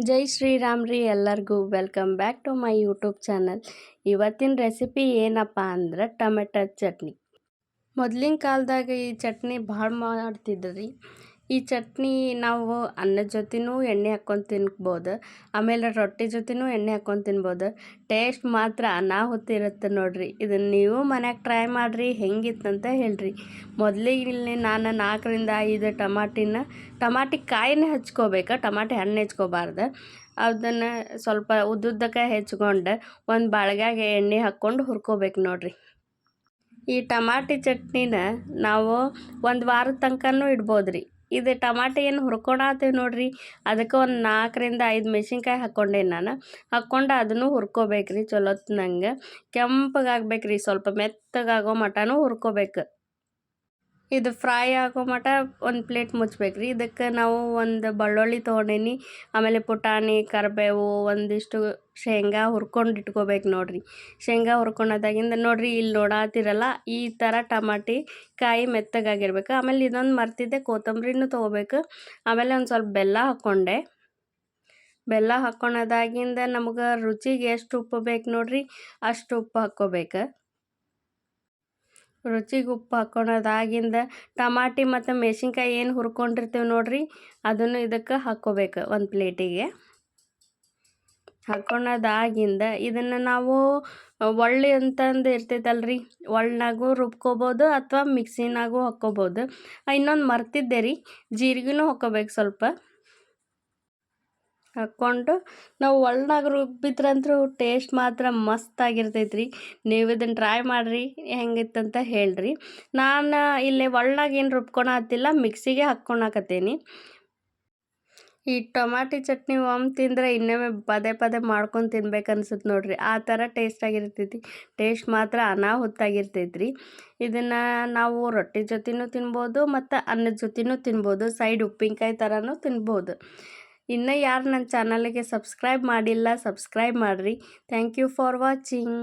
ಜೈ ಶ್ರೀರಾಮ್ ರೀ ಎಲ್ಲರಿಗೂ welcome back to my YouTube channel. ಇವತ್ತಿನ ರೆಸಿಪಿ ಏನಪ್ಪ ಅಂದ್ರೆ ಟೊಮೆಟೊ ಚಟ್ನಿ. ಮೊದಲಿನ ಕಾಲದಾಗ ಈ ಚಟ್ನಿ ಭಾಳ ಮಾಡ್ತಿದ್ರಿ. ಈ ಚಟ್ನಿ ನಾವು ಅನ್ನದ ಜೊತೆನೂ ಎಣ್ಣೆ ಹಾಕ್ಕೊಂಡು ತಿನ್ಬೋದು, ಆಮೇಲೆ ರೊಟ್ಟಿ ಜೊತೆನೂ ಎಣ್ಣೆ ಹಾಕ್ಕೊಂಡು ತಿನ್ಬೋದು. ಟೇಸ್ಟ್ ಮಾತ್ರ ಅನಾಹುತ ಇರುತ್ತೆ ನೋಡ್ರಿ. ಇದನ್ನು ನೀವು ಮನ್ಯಾಗ ಟ್ರೈ ಮಾಡಿರಿ, ಹೆಂಗಿತ್ತಂತ ಹೇಳ್ರಿ. ಮೊದಲಿಗೆ ಇಲ್ಲಿ ನಾನು 4-5 ಟಮಾಟಿ ಕಾಯಿನ ಹಚ್ಕೋಬೇಕು, ಟಮಾಟಿ ಹಣ್ಣು ಹೆಚ್ಕೋಬಾರ್ದು. ಅದನ್ನು ಸ್ವಲ್ಪ ಉದ್ದುದ್ದಕ್ಕೆ ಹೆಚ್ಕೊಂಡು ಒಂದು ಬಾಳ್ಗ್ಯಾಗ ಎಣ್ಣೆ ಹಾಕ್ಕೊಂಡು ಹುರ್ಕೋಬೇಕು ನೋಡ್ರಿ. ಈ ಟಮಾಟಿ ಚಟ್ನಿನ ನಾವು ಒಂದು ವಾರದ ತನಕನೂ ಇಡ್ಬೋದು ರೀ. ಇದು ಟಮಾಟಿ ಏನು ಹುರ್ಕೊಳತ್ತೀವಿ ನೋಡ್ರಿ, ಅದಕ್ಕೆ ಒಂದು 4-5 ಮೆಣಸಿನ್ಕಾಯಿ ಹಾಕ್ಕೊಂಡೆ ನಾನು. ಹಾಕ್ಕೊಂಡು ಅದನ್ನು ಹುರ್ಕೋಬೇಕು ರೀ ಚಲೋತ್ನಂಗೆ. ಕೆಂಪಗಾಗ್ಬೇಕು ರೀ, ಸ್ವಲ್ಪ ಮೆತ್ತಗಾಗೋ ಮಟನೂ ಹುರ್ಕೋಬೇಕು. ಇದು ಫ್ರೈ ಆಗೋ ಮಟ ಒಂದು ಪ್ಲೇಟ್ ಮುಚ್ಬೇಕು ರೀ. ಇದಕ್ಕೆ ನಾವು ಒಂದು ಬೆಳ್ಳುಳ್ಳಿ ತೊಗೊಂಡೇನಿ, ಆಮೇಲೆ ಪುಟಾಣಿ, ಕರಿಬೇವು, ಒಂದಿಷ್ಟು ಶೇಂಗಾ ಹುರ್ಕೊಂಡು ಇಟ್ಕೋಬೇಕು ನೋಡ್ರಿ. ಶೇಂಗಾ ಹುರ್ಕೊಳೋದಾಗಿಂದ ನೋಡ್ರಿ, ಇಲ್ಲಿ ನೋಡಾತಿರಲ್ಲ ಈ ಥರ ಟಮಾಟಿ ಕಾಯಿ ಮೆತ್ತಗಾಗಿರ್ಬೇಕು. ಆಮೇಲೆ ಇದೊಂದು ಮರ್ತಿದ್ದೆ, ಕೊತ್ತಂಬರಿನೂ ತೊಗೋಬೇಕು. ಆಮೇಲೆ ಒಂದು ಸ್ವಲ್ಪ ಬೆಲ್ಲ ಹಾಕ್ಕೊಂಡೆ. ಬೆಲ್ಲ ಹಾಕ್ಕೊಳೋದಾಗಿಂದ ನಮ್ಗೆ ರುಚಿಗೆ ಎಷ್ಟು ಉಪ್ಪು ಬೇಕು ನೋಡ್ರಿ, ಅಷ್ಟು ಉಪ್ಪು ಹಾಕ್ಕೋಬೇಕು. ರುಚಿಗೆ ಉಪ್ಪು ಹಾಕ್ಕೊಳೋದಾಗಿಂದ ಟಮಾಟಿ ಮತ್ತು ಮೆಣಸಿನ್ಕಾಯಿ ಏನು ಹುರ್ಕೊಂಡಿರ್ತೀವಿ ನೋಡ್ರಿ, ಅದನ್ನು ಇದಕ್ಕೆ ಹಾಕ್ಕೋಬೇಕು ಒಂದು ಪ್ಲೇಟಿಗೆ. ಹಾಕ್ಕೊಳೋದಾಗಿಂದ ಇದನ್ನು ನಾವು ಒಳ್ಳಿ ಅಂತಂದು ಇರ್ತೈತಲ್ರಿ, ಒಳ್ಳನಾಗೂ ರುಬ್ಕೋಬೋದು ಅಥವಾ ಮಿಕ್ಸಿನಾಗೂ ಹಾಕ್ಕೋಬೋದು. ಇನ್ನೊಂದು ಮರ್ತಿದ್ದೆ ರೀ, ಜೀರಿಗೆನೂ ಹಾಕ್ಕೋಬೇಕು ಸ್ವಲ್ಪ. ಹಾಕ್ಕೊಂಡು ನಾವು ಒಳ್ಳನಾಗ ರುಬ್ಬಿದ್ರಂತೂ ಟೇಸ್ಟ್ ಮಾತ್ರ ಮಸ್ತಾಗಿರ್ತೈತೆ ರೀ. ನೀವು ಇದನ್ನು ಟ್ರೈ ಮಾಡಿರಿ, ಹೆಂಗಿತ್ತಂತ ಹೇಳ್ರಿ. ನಾನು ಇಲ್ಲಿ ಒಳ್ಳನಾಗ ಏನು ರುಬ್ಕೊಳತ್ತಿಲ್ಲ, ಮಿಕ್ಸಿಗೆ ಹಾಕ್ಕೊಳಕತ್ತೀನಿ. ಈ ಟೊಮಾಟಿ ಚಟ್ನಿ ಒಮ್ಮೆ ತಿಂದರೆ ಇನ್ನೊಮ್ಮೆ ಪದೇ ಪದೇ ಮಾಡ್ಕೊಂಡು ತಿನ್ಬೇಕು ಅನ್ಸುತ್ತೆ ನೋಡ್ರಿ, ಆ ಥರ ಟೇಸ್ಟಾಗಿರ್ತೈತಿ. ಟೇಸ್ಟ್ ಮಾತ್ರ ಅನಾಹುತಾಗಿರ್ತೈತೆ ರೀ. ಇದನ್ನು ನಾವು ರೊಟ್ಟಿ ಜೊತೆನೂ ತಿನ್ಬೋದು ಮತ್ತು ಅನ್ನದ ಜೊತೆನೂ ತಿನ್ಬೋದು, ಸೈಡ್ ಉಪ್ಪಿನಕಾಯಿ ಥರನೂ ತಿನ್ಬೋದು. ಇನ್ನೂ ಯಾರು ನನ್ನ ಚಾನಲ್ಗೆ ಸಬ್ಸ್ಕ್ರೈಬ್ ಮಾಡಿಲ್ಲ, ಸಬ್ಸ್ಕ್ರೈಬ್ ಮಾಡಿರಿ. Thank you for watching.